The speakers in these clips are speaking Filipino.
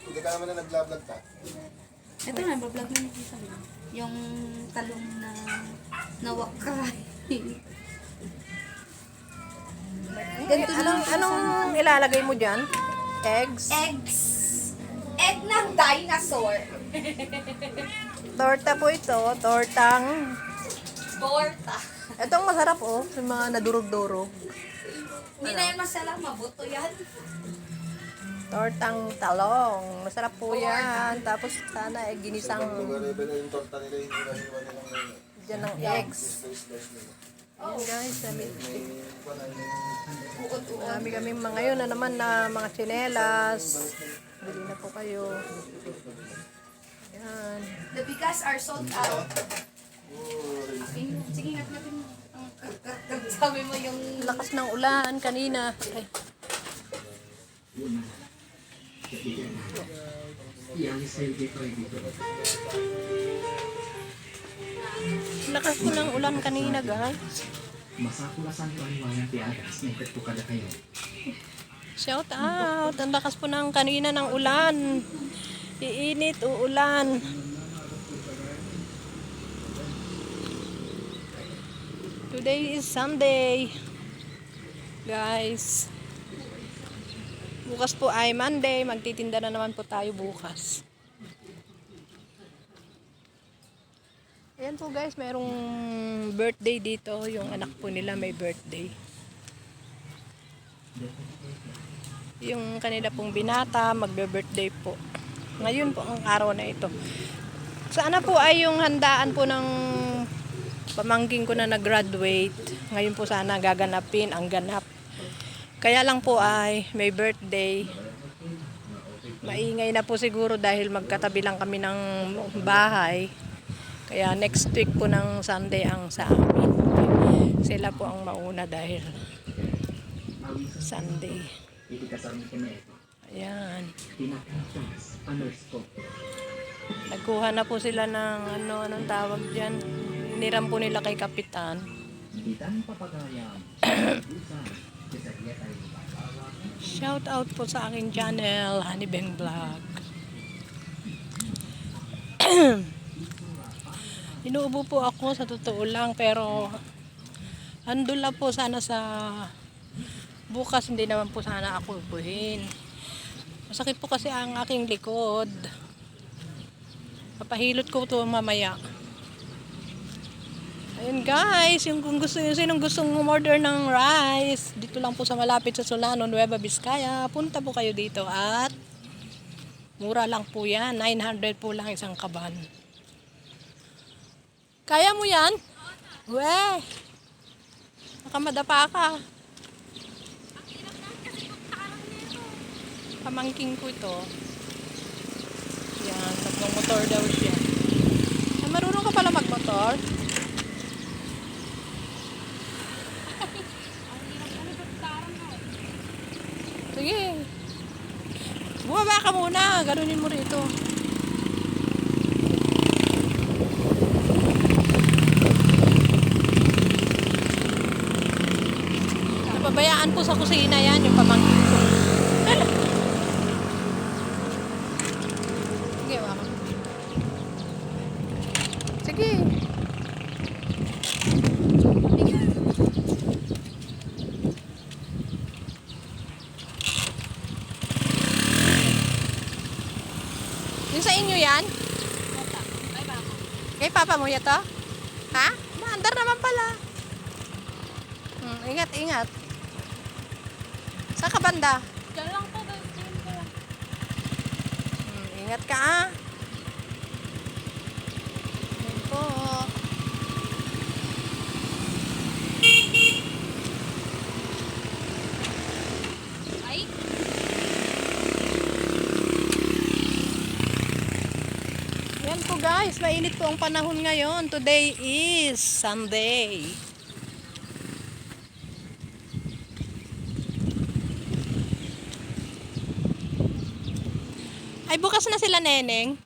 Hindi ka naman na nag-vlog ta. Ito na, bablog na nakita mo. Yung talong na nawakay. Ganito Anong ilalagay mo dyan? Eggs? eggs. Egg ng dinosaur. Torta po ito. Tortang. Torta. Itong masarap oh. Yung mga nadurog-durog. Hindi na yan masarap, mabuto yan. Tortang talong. Masarap po yan. Tapos sana ginisang Yung torta nila, hindi na hiwa nilang yun. dyan ng eggs. Slice nila. Ayan guys, Uod-uod. dami kami ngayon na naman na mga tsinelas. Bili na po kayo. Ayan. The bigas are sold out. Sige, natin mo. Sabi mo yung... Lakas ng ulan kanina. Ay. Lakas po ng ulan kanina guys. Masakulasan ko ang mga tiagas na ito kada kayo. Shout out! Ang lakas po ng kanina ng ulan. Iinit, uulan. Today is Sunday. Guys. Bukas po ay Monday. Magtitinda na naman po tayo bukas. Ayan po guys, mayroong birthday dito. Yung anak po nila may birthday. Yung kanila pong binata, magbe-birthday po. Ngayon po ang araw na ito. Sana po ay yung handaan po ng pamangking ko na nag-graduate. Ngayon po sana gaganapin ang ganap. Kaya lang po ay may birthday. Maingay na po siguro dahil magkatabi lang kami ng bahay. Kaya next week po ng Sunday ang sa amin. Sila po ang mauna dahil Sunday. Ayan. Nagkuha na po sila ng anong tawag dyan. Niram po nila kay Kapitan. Shout out po sa aking channel, Honeybeng Vlog. Inuubo po ako sa totoo lang pero andun lang po sana sa bukas, hindi naman po sana ako ubuhin. Masakit po kasi ang aking likod. Papahilot ko to mamaya. Ayun guys, yung kung gusto yung sinong gustong umorder ng rice, dito lang po sa malapit sa Solano, Nueva Vizcaya, punta po kayo dito at mura lang po yan, 900 po lang isang kaban. Kaya mo yan? Weh, nakamadapa ka. Pamangking ko ito. Yan, nagmamotor daw siya. Ay, marunong ka pala magmotor? Sige. Bumaba ka muna. Ganunin mo rito. Napabayaan po sa kusina yan, yung pamangkin ko. Sige, mama. Sige. Yung sa inyo yan? Kay papa mo yato? Ha? Maandar naman pala. Ingat, ingat. Saan ka banda? Diyan lang to, diyan ko lang. Ingat ka ah. Yan po. Ay, Yan po guys, mainit po ang panahon ngayon. Today is Sunday. Ay, bukas na sila, Neneng.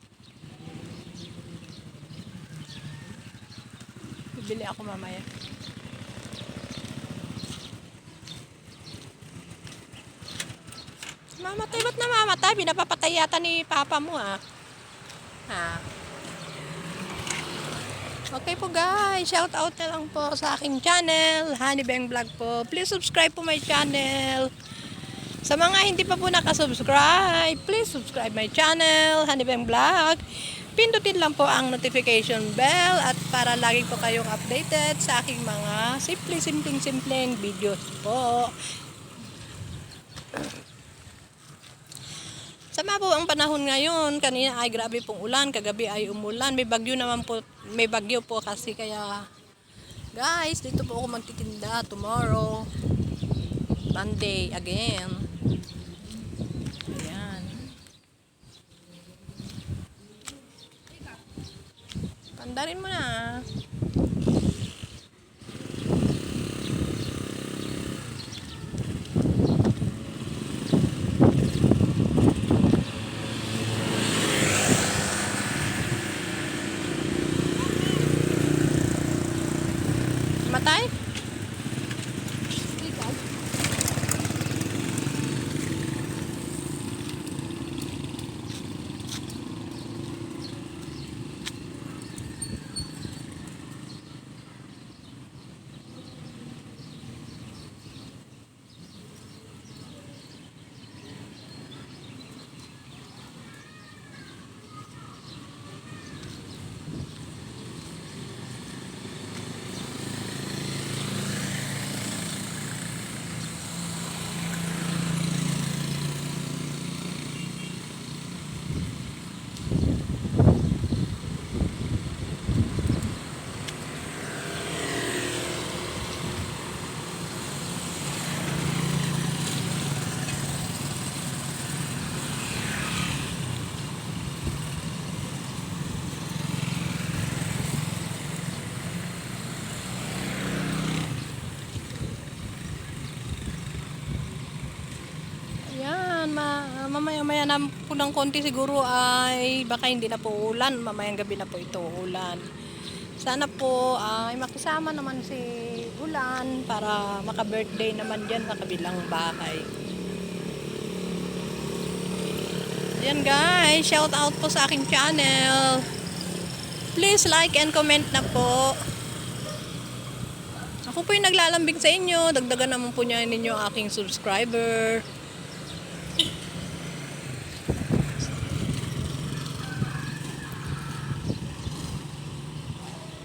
Bibili ako mamaya. Mamatay, ba't namamatay? Pinapapatay yata ni papa mo ah. Ha? Okay po guys, shout out na lang po sa aking channel, Honey Bang Vlog po. Please subscribe po my channel. Sa mga hindi pa po nakasubscribe, please subscribe my channel, Honey Bang Vlog. Pindutin lang po ang notification bell at para lagi po kayong updated sa aking mga simpleng videos po. Sama po ang panahon ngayon. Kanina ay grabe pong ulan, kagabi ay umulan. May bagyo naman po, may bagyo po kasi kaya guys, dito po ako magtitinda tomorrow. Monday again. Ayan. Pandarin mo na. Matay? Mamaya-maya na po ng konti siguro ay baka hindi na po ulan. Mamayang gabi na po ito ulan. Sana po ay makisama naman si Ulan para maka-birthday naman dyan sa kabilang bahay. Ayan guys, shout out po sa aking channel. Please like and comment na po. Ako po yung naglalambing sa inyo. Dagdagan naman po niya ninyo aking subscriber.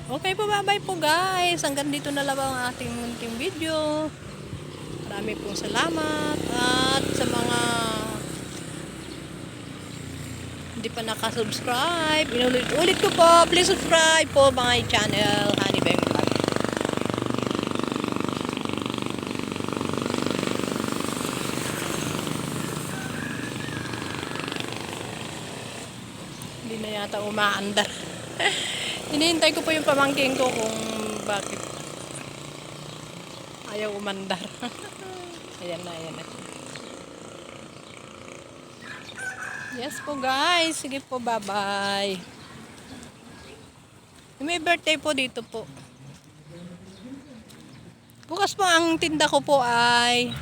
Okay po, bye-bye po guys. Hanggang dito na lang ang ating munting video. Marami pong salamat. At sa mga hindi pa nakasubscribe, inulit-ulit ko po, please subscribe po my channel, Honey Bang Vlog. Hindi na yata umaandar. Hinihintay ko po yung pamangking ko kung bakit ayaw umandar. Ayan na, ayan na. Yes po guys. Sige po, bye-bye. May birthday po dito po. Bukas po ang tinda ko po ay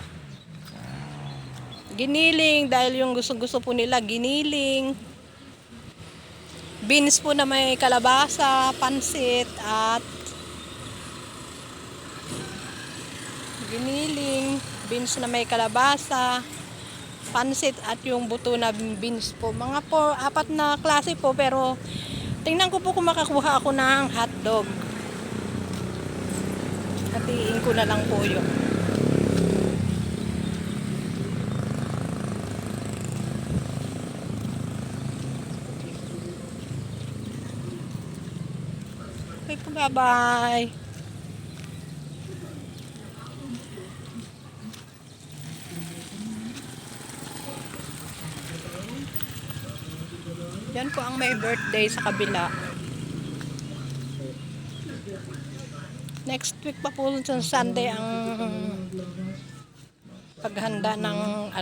giniling dahil yung gusto po nila giniling. Beans po na may kalabasa, pansit, at giniling, beans na may kalabasa, pansit, at yung buto na beans po. Mga po, 4 na klase po, pero tingnan ko po kung makakuha ako ng hotdog. Hatiin ko na lang po yun. Okay po, bye-bye. Yan po ang may birthday sa kabila. Next week pa po sa Sunday ang paghanda ng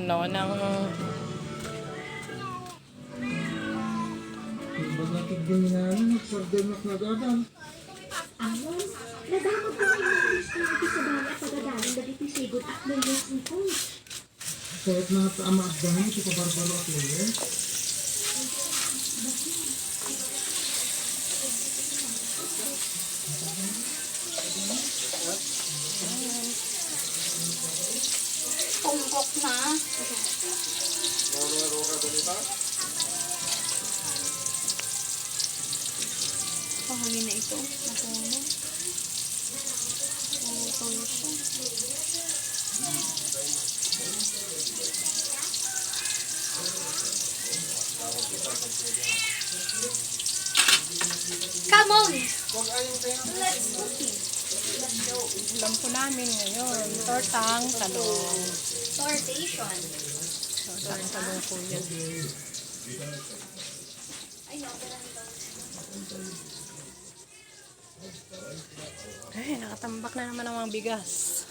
Bakit ganyan na? Nagsordemak na gadan. Nadama po kayo ng Kristiyano sa bahay at pagdadaling na ditisigon at layas ni Coach. Kahit na tama at dahil sa pabarbaro at layer. Punggok na. Laro ka ba dito? Pahuli na ito. Napuno. Tulo siya. Come on! Huwag ayaw tayo. Let's cook it. Ulam po namin ngayon. Tortang talong. Tortation. Tortang talong po yan. Ay, no, pero nito. Ay, nakatambak na naman ang mga bigas.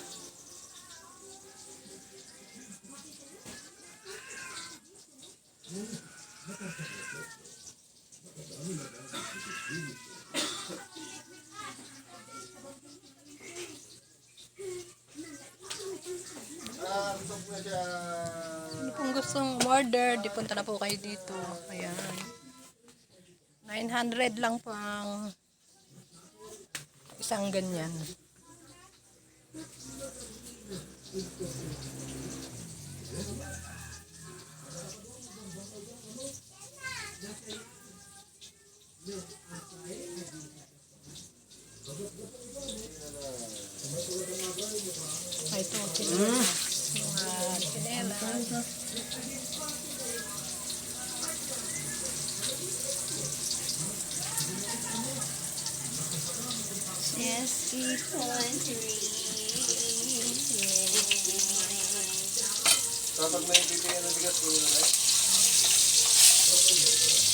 Gusto ko na siya. Kung gustong order, di punta na po kayo dito. Ayan. 900 lang po ang isang ganyan. Ay, ito, chinelas. Mga chinelas. Yes, country. Kapag may bibigyan ng bigas, puno na.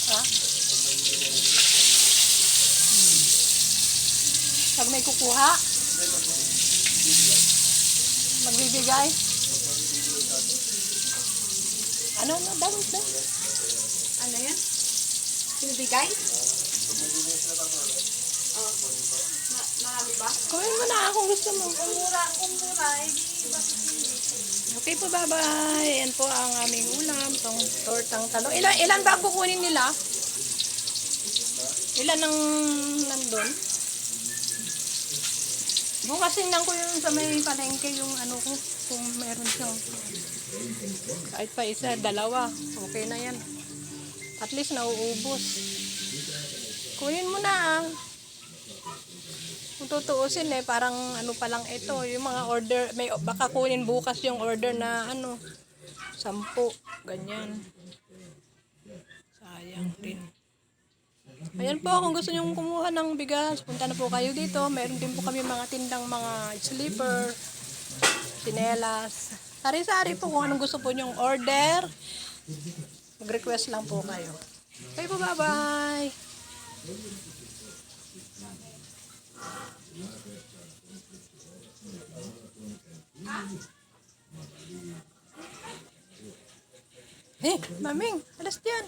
Ha? Pag may kukuha, magbibigay. Ano na daw? Ano yan? Pinibigay? Oh. Marami ba? Kumain mo na kung gusto mo. Kung mura, Okay po, bye-bye. Yan po ang aming ulam, tong tortang talong. Ilan ba ang kukunin nila? Ilan ang nandun? Bukas tingnan ko yung sa may palengke yung ano ko, kung meron siyang. Kahit pa isa, dalawa. Okay na yan. At least nauubos. Kunin mo na ah. Kung tutuusin parang ano pa lang ito, yung mga order, may baka kunin bukas yung order na ano, 10, ganyan. Sayang din. Ayan po, kung gusto nyo kumuha ng bigas, punta na po kayo dito. Meron din po kami mga tindang mga slipper, sinelas. Sari-sari po kung anong gusto po nyong order. Mag-request lang po kayo. Okay po, bye-bye! Maming, alas diyan.